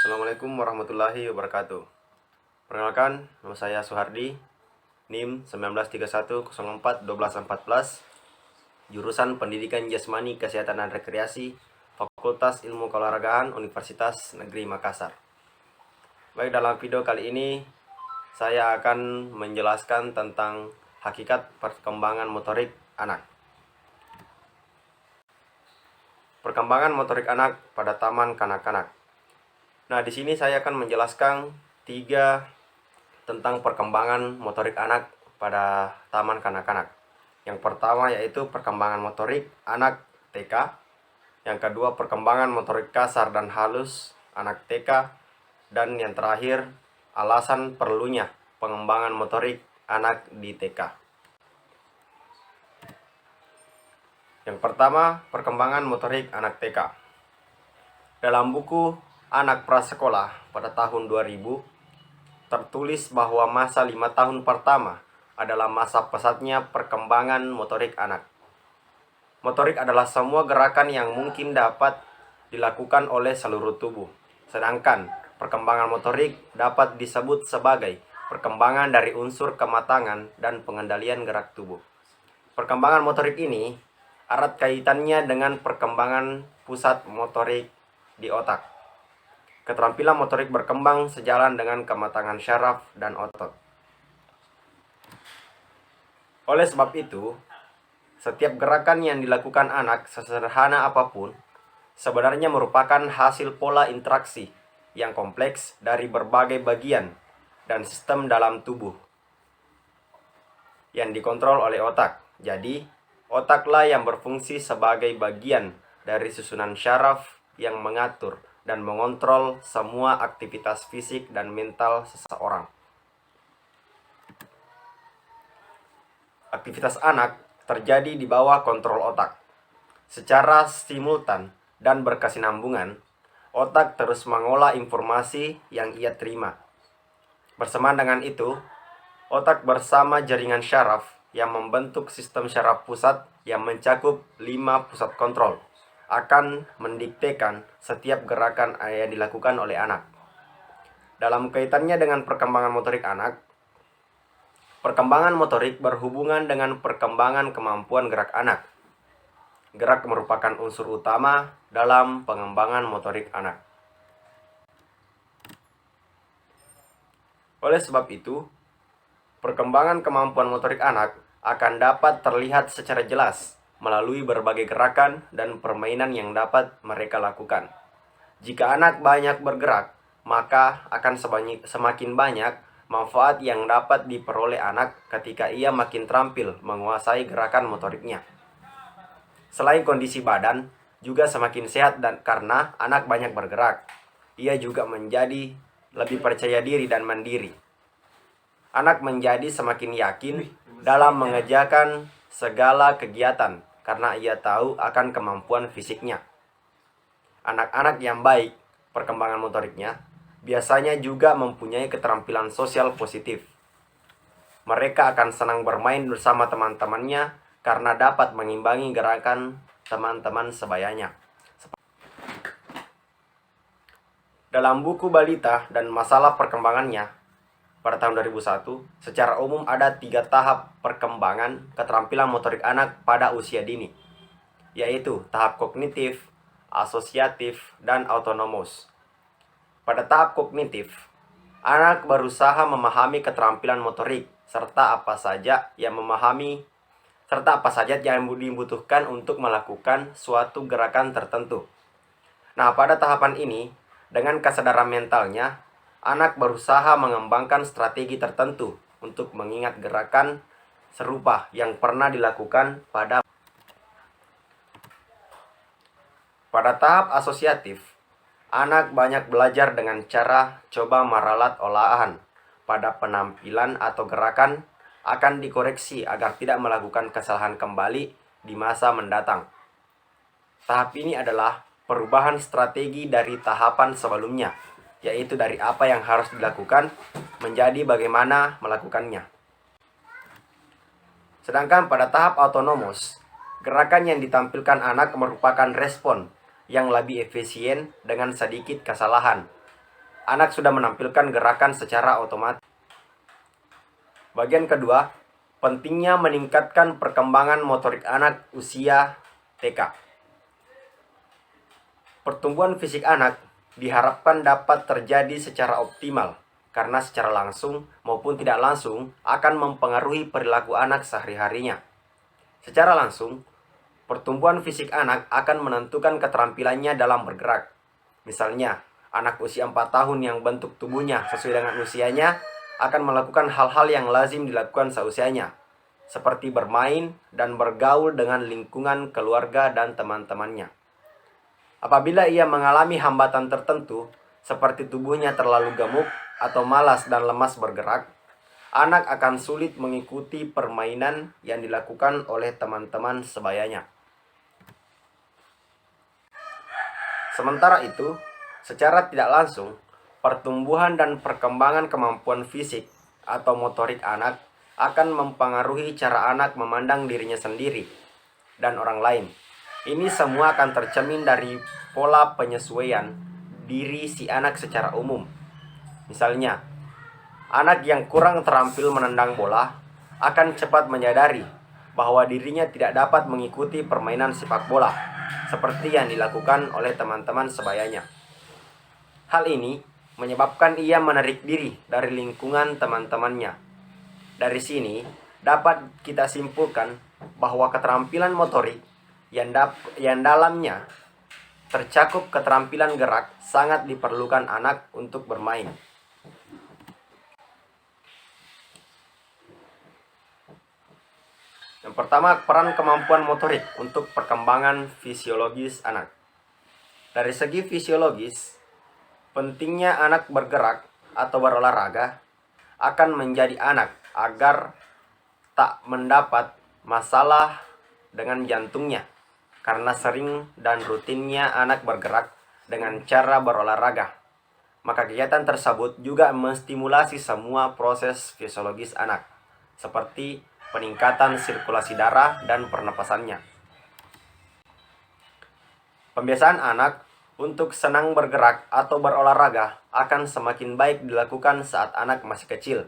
Assalamualaikum warahmatullahi wabarakatuh. Perkenalkan, nama saya Suhardi, NIM 1931041214, jurusan Pendidikan Jasmani Kesehatan dan Rekreasi, Fakultas Ilmu Keolahragaan Universitas Negeri Makassar. Baik, dalam video kali ini saya akan menjelaskan tentang hakikat perkembangan motorik anak. Perkembangan motorik anak pada taman kanak-kanak. Nah, di sini saya akan menjelaskan tentang perkembangan motorik anak pada taman kanak-kanak. Yang pertama yaitu perkembangan motorik anak TK. Yang kedua perkembangan motorik kasar dan halus anak TK. Dan yang terakhir alasan perlunya pengembangan motorik anak di TK. Yang pertama, perkembangan motorik anak TK. Dalam buku Anak Prasekolah pada tahun 2000 tertulis bahwa masa 5 tahun pertama adalah masa pesatnya perkembangan motorik anak. Motorik adalah semua gerakan yang mungkin dapat dilakukan oleh seluruh tubuh. Sedangkan perkembangan motorik dapat disebut sebagai perkembangan dari unsur kematangan dan pengendalian gerak tubuh. Perkembangan motorik ini erat kaitannya dengan perkembangan pusat motorik di otak. Keterampilan motorik berkembang sejalan dengan kematangan syaraf dan otot. Oleh sebab itu, setiap gerakan yang dilakukan anak sesederhana apapun sebenarnya merupakan hasil pola interaksi yang kompleks dari berbagai bagian dan sistem dalam tubuh yang dikontrol oleh otak. Jadi, otaklah yang berfungsi sebagai bagian dari susunan syaraf yang mengatur dan mengontrol semua aktivitas fisik dan mental seseorang. Aktivitas anak terjadi di bawah kontrol otak. Secara simultan dan berkesinambungan, otak terus mengolah informasi yang ia terima. Bersamaan dengan itu, otak bersama jaringan syaraf yang membentuk sistem syaraf pusat yang mencakup 5 pusat kontrol akan mendiktekan setiap gerakan yang dilakukan oleh anak. Dalam kaitannya dengan perkembangan motorik anak, perkembangan motorik berhubungan dengan perkembangan kemampuan gerak anak. Gerak merupakan unsur utama dalam pengembangan motorik anak. Oleh sebab itu, perkembangan kemampuan motorik anak akan dapat terlihat secara jelas melalui berbagai gerakan dan permainan yang dapat mereka lakukan. Jika anak banyak bergerak, maka akan semakin banyak manfaat yang dapat diperoleh anak ketika ia makin terampil menguasai gerakan motoriknya. Selain kondisi badan, juga semakin sehat dan karena anak banyak bergerak, ia juga menjadi lebih percaya diri dan mandiri. Anak menjadi semakin yakin dalam mengerjakan segala kegiatan karena ia tahu akan kemampuan fisiknya. Anak-anak yang baik perkembangan motoriknya biasanya juga mempunyai keterampilan sosial positif. Mereka akan senang bermain bersama teman-temannya karena dapat mengimbangi gerakan teman-teman sebayanya. Dalam buku Balita dan Masalah Perkembangannya pada tahun 2001, secara umum ada 3 tahap perkembangan keterampilan motorik anak pada usia dini, yaitu tahap kognitif, asosiatif, dan autonomos. Pada tahap kognitif, anak berusaha memahami keterampilan motorik serta apa saja yang dibutuhkan untuk melakukan suatu gerakan tertentu. Nah, pada tahapan ini, dengan kesadaran mentalnya, anak berusaha mengembangkan strategi tertentu untuk mengingat gerakan serupa yang pernah dilakukan pada tahap asosiatif. Anak banyak belajar dengan cara coba meralat olahan pada penampilan atau gerakan akan dikoreksi agar tidak melakukan kesalahan kembali di masa mendatang. Tahap ini adalah perubahan strategi dari tahapan sebelumnya, yaitu dari apa yang harus dilakukan menjadi bagaimana melakukannya. Sedangkan pada tahap autonomos, gerakan yang ditampilkan anak merupakan respon yang lebih efisien dengan sedikit kesalahan. anak sudah menampilkan gerakan secara otomatis. Bagian kedua, pentingnya meningkatkan perkembangan motorik anak usia TK. Pertumbuhan fisik anak diharapkan dapat terjadi secara optimal karena secara langsung maupun tidak langsung akan mempengaruhi perilaku anak sehari-harinya. Secara langsung, pertumbuhan fisik anak akan menentukan keterampilannya dalam bergerak. Misalnya, anak usia 4 tahun yang bentuk tubuhnya sesuai dengan usianya akan melakukan hal-hal yang lazim dilakukan seusianya, seperti bermain dan bergaul dengan lingkungan keluarga dan teman-temannya. Apabila ia mengalami hambatan tertentu, seperti tubuhnya terlalu gemuk atau malas dan lemas bergerak, anak akan sulit mengikuti permainan yang dilakukan oleh teman-teman sebayanya. Sementara itu, secara tidak langsung, pertumbuhan dan perkembangan kemampuan fisik atau motorik anak akan mempengaruhi cara anak memandang dirinya sendiri dan orang lain. Ini semua akan tercermin dari pola penyesuaian diri si anak secara umum. Misalnya, anak yang kurang terampil menendang bola akan cepat menyadari bahwa dirinya tidak dapat mengikuti permainan sepak bola seperti yang dilakukan oleh teman-teman sebayanya. Hal ini menyebabkan ia menarik diri dari lingkungan teman-temannya. Dari sini dapat kita simpulkan bahwa keterampilan motorik yang dalamnya tercakup keterampilan gerak sangat diperlukan anak untuk bermain. Yang pertama, peran kemampuan motorik untuk perkembangan fisiologis anak. Dari segi fisiologis, pentingnya anak bergerak atau berolahraga akan menjadi anak agar tak mendapat masalah dengan jantungnya karena sering dan rutinnya anak bergerak dengan cara berolahraga. Maka kegiatan tersebut juga menstimulasi semua proses fisiologis anak, seperti peningkatan sirkulasi darah dan pernapasannya. Pembiasaan anak untuk senang bergerak atau berolahraga akan semakin baik dilakukan saat anak masih kecil,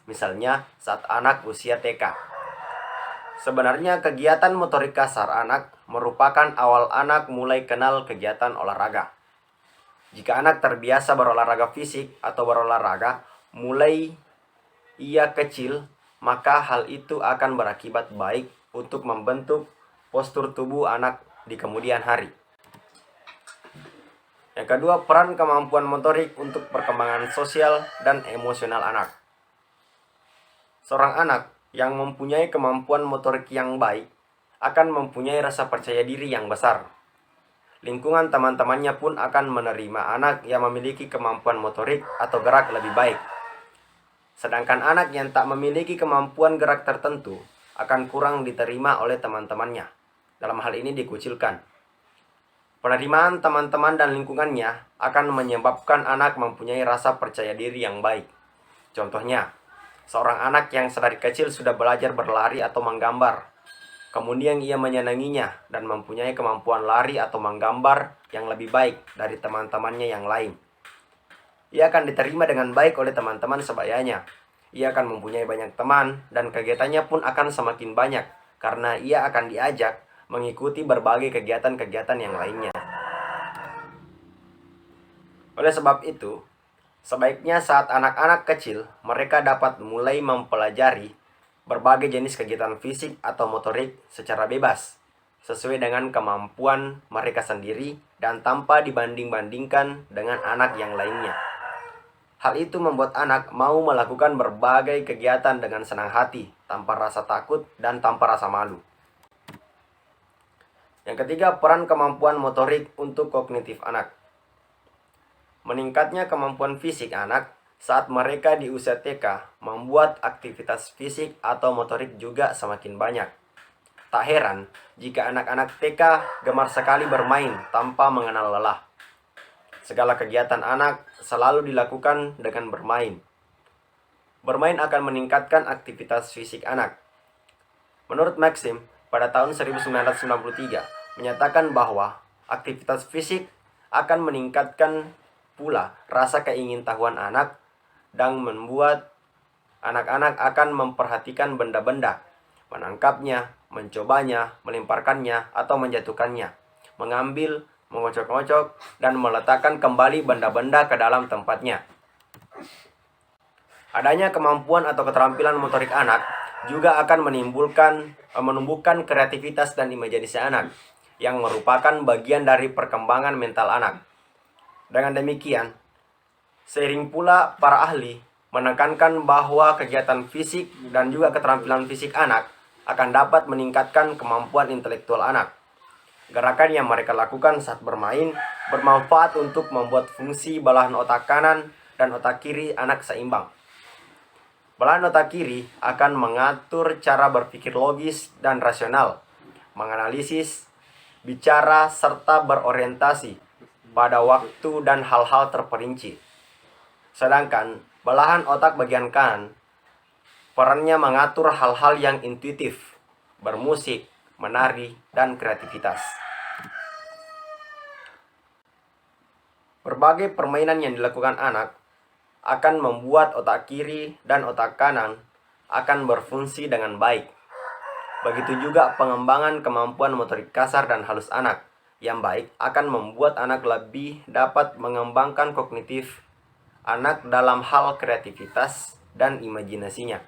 misalnya saat anak usia TK. Sebenarnya kegiatan motorik kasar anak merupakan awal anak mulai kenal kegiatan olahraga. Jika anak terbiasa berolahraga fisik atau berolahraga mulai ia kecil, maka hal itu akan berakibat baik untuk membentuk postur tubuh anak di kemudian hari. Yang kedua, peran kemampuan motorik untuk perkembangan sosial dan emosional anak. Seorang anak yang mempunyai kemampuan motorik yang baik akan mempunyai rasa percaya diri yang besar. Lingkungan teman-temannya pun akan menerima anak yang memiliki kemampuan motorik atau gerak lebih baik. Sedangkan anak yang tak memiliki kemampuan gerak tertentu akan kurang diterima oleh teman-temannya. Dalam hal ini dikucilkan. Penerimaan teman-teman dan lingkungannya akan menyebabkan anak mempunyai rasa percaya diri yang baik. Contohnya, seorang anak yang sedari kecil sudah belajar berlari atau menggambar. Kemudian ia menyenanginya dan mempunyai kemampuan lari atau menggambar yang lebih baik dari teman-temannya yang lain. Ia akan diterima dengan baik oleh teman-teman sebayanya. Ia akan mempunyai banyak teman dan kegiatannya pun akan semakin banyak karena ia akan diajak mengikuti berbagai kegiatan-kegiatan yang lainnya. Oleh sebab itu, sebaiknya saat anak-anak kecil mereka dapat mulai mempelajari berbagai jenis kegiatan fisik atau motorik secara bebas, sesuai dengan kemampuan mereka sendiri dan tanpa dibanding-bandingkan dengan anak yang lainnya. Hal itu membuat anak mau melakukan berbagai kegiatan dengan senang hati, tanpa rasa takut dan tanpa rasa malu. Yang ketiga, peran kemampuan motorik untuk kognitif anak. Meningkatnya kemampuan fisik anak saat mereka di usia TK membuat aktivitas fisik atau motorik juga semakin banyak. Tak heran jika anak-anak TK gemar sekali bermain tanpa mengenal lelah. Segala kegiatan anak selalu dilakukan dengan bermain. Bermain akan meningkatkan aktivitas fisik anak. Menurut Maxim, pada tahun 1993 menyatakan bahwa aktivitas fisik akan meningkatkan pula rasa keingintahuan anak dan membuat anak-anak akan memperhatikan benda-benda, menangkapnya, mencobanya, melemparkannya, atau menjatuhkannya, mengambil, mengocok-ngocok, dan meletakkan kembali benda-benda ke dalam tempatnya. Adanya kemampuan atau keterampilan motorik anak juga akan menumbuhkan kreativitas dan imajinasi anak, yang merupakan bagian dari perkembangan mental anak. Dengan demikian, seiring pula para ahli menekankan bahwa kegiatan fisik dan juga keterampilan fisik anak akan dapat meningkatkan kemampuan intelektual anak. Gerakan yang mereka lakukan saat bermain bermanfaat untuk membuat fungsi belahan otak kanan dan otak kiri anak seimbang. Belahan otak kiri akan mengatur cara berpikir logis dan rasional, menganalisis, bicara, serta berorientasi pada waktu dan hal-hal terperinci. Sedangkan belahan otak bagian kanan perannya mengatur hal-hal yang intuitif, bermusik, menari, dan kreativitas. Berbagai permainan yang dilakukan anak akan membuat otak kiri dan otak kanan akan berfungsi dengan baik. Begitu juga pengembangan kemampuan motorik kasar dan halus anak yang baik akan membuat anak lebih dapat mengembangkan kognitif anak dalam hal kreativitas dan imajinasinya.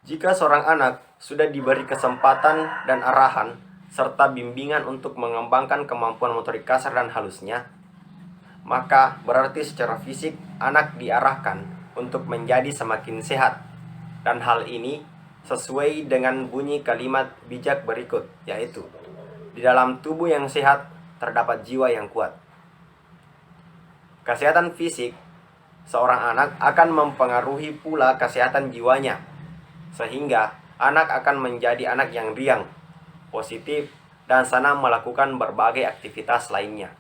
Jika seorang anak sudah diberi kesempatan dan arahan serta bimbingan untuk mengembangkan kemampuan motorik kasar dan halusnya, maka berarti secara fisik anak diarahkan untuk menjadi semakin sehat. Dan hal ini sesuai dengan bunyi kalimat bijak berikut, yaitu, di dalam tubuh yang sehat terdapat jiwa yang kuat. Kesehatan fisik seorang anak akan mempengaruhi pula kesehatan jiwanya, sehingga anak akan menjadi anak yang riang, positif, dan senang melakukan berbagai aktivitas lainnya.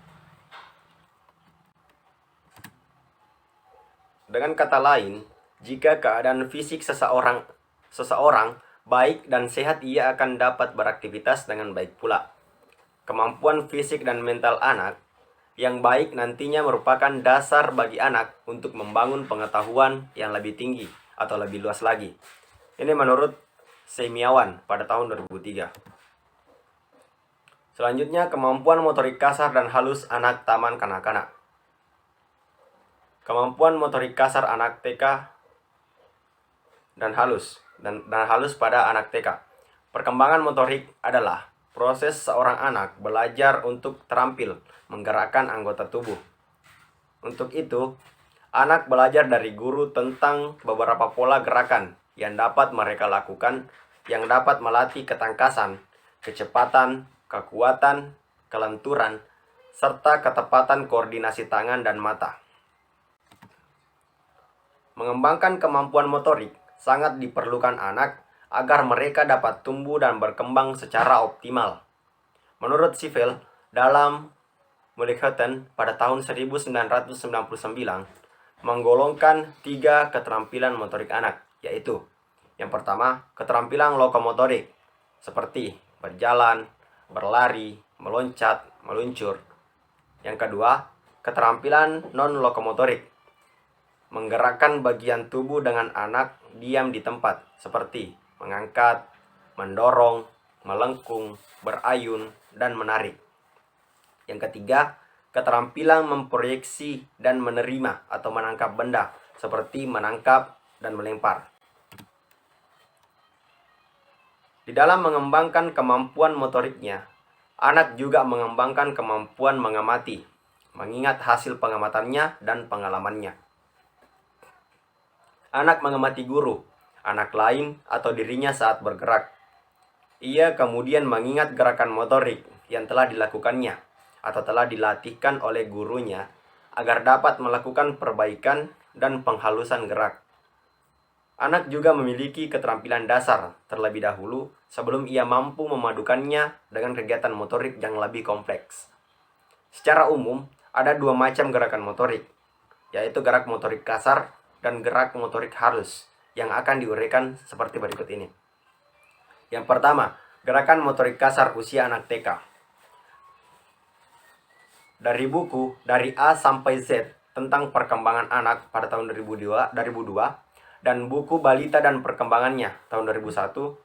Dengan kata lain, jika keadaan fisik seseorang baik dan sehat, ia akan dapat beraktivitas dengan baik pula. Kemampuan fisik dan mental anak yang baik nantinya merupakan dasar bagi anak untuk membangun pengetahuan yang lebih tinggi atau lebih luas lagi. Ini menurut Semiawan pada tahun 2003. Selanjutnya, kemampuan motorik kasar dan halus anak taman kanak-kanak. Kemampuan motorik kasar anak TK dan halus pada anak TK. Perkembangan motorik adalah proses seorang anak belajar untuk terampil menggerakkan anggota tubuh. Untuk itu, anak belajar dari guru tentang beberapa pola gerakan yang dapat mereka lakukan, yang dapat melatih ketangkasan, kecepatan, kekuatan, kelenturan, serta ketepatan koordinasi tangan dan mata. Mengembangkan kemampuan motorik sangat diperlukan anak agar mereka dapat tumbuh dan berkembang secara optimal. Menurut Sivel, dalam Mullighausen pada tahun 1999 menggolongkan 3 keterampilan motorik anak, yaitu yang pertama, keterampilan lokomotorik seperti berjalan, berlari, meloncat, meluncur. Yang kedua, keterampilan non-lokomotorik, menggerakkan bagian tubuh dengan anak diam di tempat, seperti mengangkat, mendorong, melengkung, berayun, dan menarik. Yang ketiga, keterampilan memproyeksi dan menerima atau menangkap benda, seperti menangkap dan melempar. Di dalam mengembangkan kemampuan motoriknya, anak juga mengembangkan kemampuan mengamati, mengingat hasil pengamatannya dan pengalamannya. Anak mengamati guru, anak lain, atau dirinya saat bergerak. Ia kemudian mengingat gerakan motorik yang telah dilakukannya atau telah dilatihkan oleh gurunya agar dapat melakukan perbaikan dan penghalusan gerak. Anak juga memiliki keterampilan dasar terlebih dahulu sebelum ia mampu memadukannya dengan kegiatan motorik yang lebih kompleks. Secara umum, ada 2 macam gerakan motorik, yaitu gerak motorik kasar dan gerak motorik halus, yang akan diuraikan seperti berikut ini. Yang pertama, gerakan motorik kasar usia anak TK. Dari buku Dari A sampai Z tentang perkembangan anak pada tahun 2002 dan buku Balita dan Perkembangannya tahun 2001,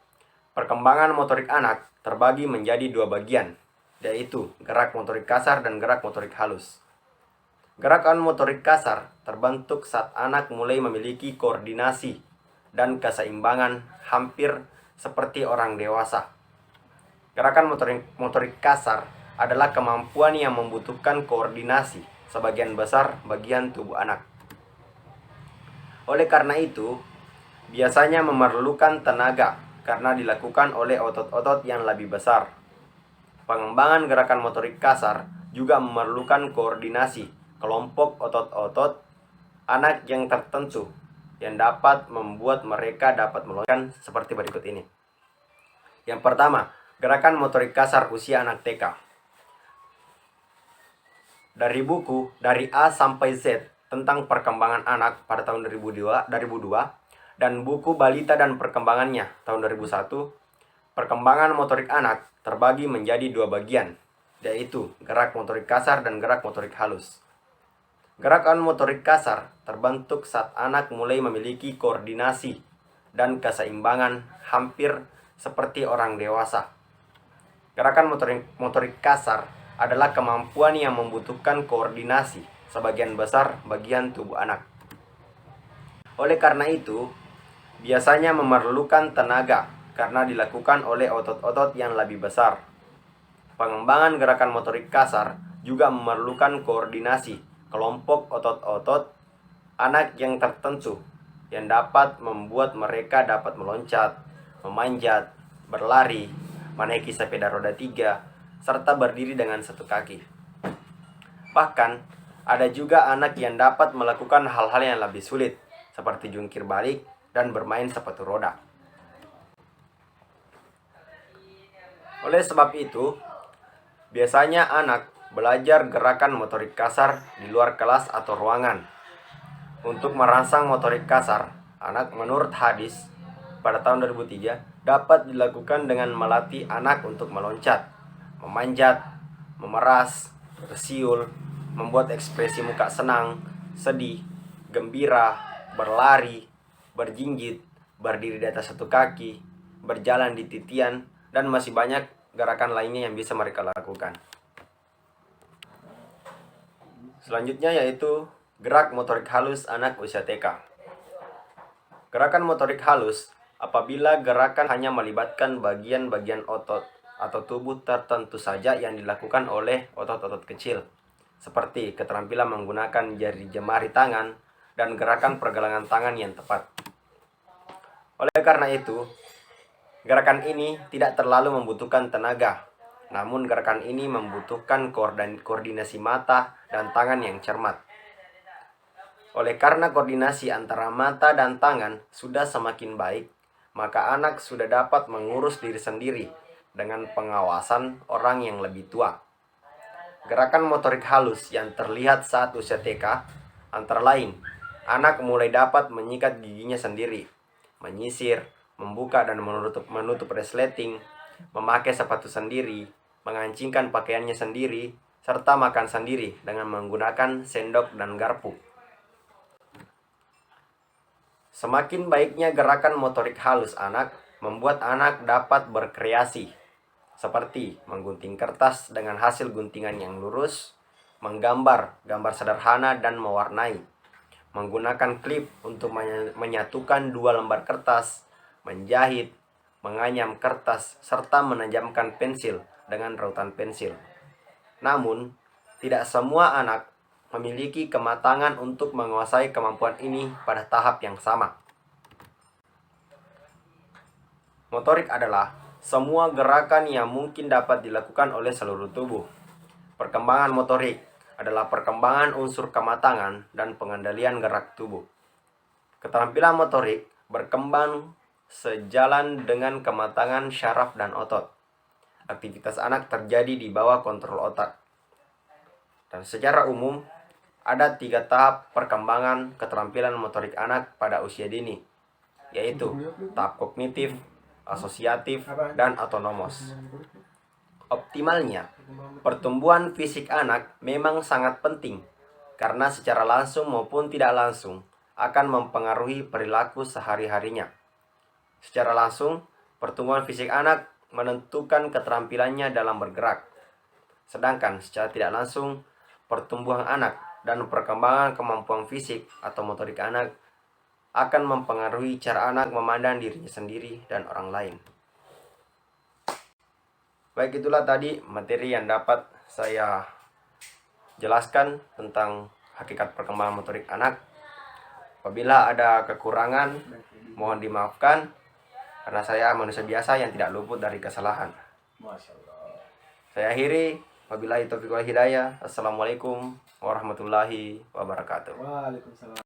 perkembangan motorik anak terbagi menjadi dua bagian, yaitu gerak motorik kasar dan gerak motorik halus. Gerakan motorik kasar terbentuk saat anak mulai memiliki koordinasi dan keseimbangan hampir seperti orang dewasa. Gerakan motorik kasar adalah kemampuan yang membutuhkan koordinasi sebagian besar bagian tubuh anak. Oleh karena itu, biasanya memerlukan tenaga karena dilakukan oleh otot-otot yang lebih besar. Pengembangan gerakan motorik kasar juga memerlukan koordinasi kelompok otot-otot anak yang tertentu yang dapat membuat mereka dapat meloncat seperti berikut ini. Yang pertama, gerakan motorik kasar usia anak TK. Dari buku Dari A sampai Z tentang perkembangan anak pada tahun 2002 dan buku Balita dan Perkembangannya tahun 2001, perkembangan motorik anak terbagi menjadi dua bagian, yaitu gerak motorik kasar dan gerak motorik halus. Gerakan motorik kasar terbentuk saat anak mulai memiliki koordinasi dan keseimbangan hampir seperti orang dewasa. Gerakan motorik kasar adalah kemampuan yang membutuhkan koordinasi sebagian besar bagian tubuh anak. Oleh karena itu, biasanya memerlukan tenaga karena dilakukan oleh otot-otot yang lebih besar. Pengembangan gerakan motorik kasar juga memerlukan koordinasi kelompok otot-otot anak yang tertentu yang dapat membuat mereka dapat meloncat, memanjat, berlari, menaiki sepeda roda 3, serta berdiri dengan satu kaki. Bahkan, ada juga anak yang dapat melakukan hal-hal yang lebih sulit, seperti jungkir balik dan bermain sepatu roda. Oleh sebab itu, biasanya anak belajar gerakan motorik kasar di luar kelas atau ruangan. Untuk merangsang motorik kasar, anak menurut hadis pada tahun 2003 dapat dilakukan dengan melatih anak untuk meloncat, memanjat, memeras, bersiul, membuat ekspresi muka senang, sedih, gembira, berlari, berjinjit, berdiri di atas satu kaki, berjalan di titian, dan masih banyak gerakan lainnya yang bisa mereka lakukan. Selanjutnya yaitu gerak motorik halus anak usia TK. Gerakan motorik halus apabila gerakan hanya melibatkan bagian-bagian otot atau tubuh tertentu saja yang dilakukan oleh otot-otot kecil, seperti keterampilan menggunakan jari jemari tangan dan gerakan pergelangan tangan yang tepat. Oleh karena itu, gerakan ini tidak terlalu membutuhkan tenaga, namun gerakan ini membutuhkan koordinasi mata dan tangan yang cermat. Oleh karena koordinasi antara mata dan tangan sudah semakin baik, maka anak sudah dapat mengurus diri sendiri dengan pengawasan orang yang lebih tua. Gerakan motorik halus yang terlihat saat usia TK antara lain, anak mulai dapat menyikat giginya sendiri, menyisir, membuka dan menutup resleting, memakai sepatu sendiri, mengancingkan pakaiannya sendiri, serta makan sendiri dengan menggunakan sendok dan garpu. Semakin baiknya gerakan motorik halus anak membuat anak dapat berkreasi, seperti menggunting kertas dengan hasil guntingan yang lurus, menggambar gambar sederhana dan mewarnai, menggunakan klip untuk menyatukan dua lembar kertas, menjahit, menganyam kertas, serta menajamkan pensil dengan rautan pensil. Namun, tidak semua anak memiliki kematangan untuk menguasai kemampuan ini pada tahap yang sama. Motorik adalah semua gerakan yang mungkin dapat dilakukan oleh seluruh tubuh. Perkembangan motorik adalah perkembangan unsur kematangan dan pengendalian gerak tubuh. Keterampilan motorik berkembang sejalan dengan kematangan syaraf dan otot. Aktivitas anak terjadi di bawah kontrol otak. Dan secara umum, ada 3 tahap perkembangan keterampilan motorik anak pada usia dini, yaitu tahap kognitif, asosiatif, dan autonomos. Optimalnya, Pertumbuhan fisik anak memang sangat penting karena secara langsung maupun tidak langsung akan mempengaruhi perilaku sehari-harinya. Secara langsung, pertumbuhan fisik anak menentukan keterampilannya dalam bergerak. Sedangkan secara tidak langsung, pertumbuhan anak dan perkembangan kemampuan fisik atau motorik anak akan mempengaruhi cara anak memandang dirinya sendiri dan orang lain. Baik, itulah tadi materi yang dapat saya jelaskan tentang hakikat perkembangan motorik anak. Apabila ada kekurangan, mohon dimaafkan karena saya manusia biasa yang tidak luput dari kesalahan. Saya akhiri, wabillahi taufiq wal hidayah. Assalamualaikum warahmatullahi wabarakatuh. Waalaikumsalam.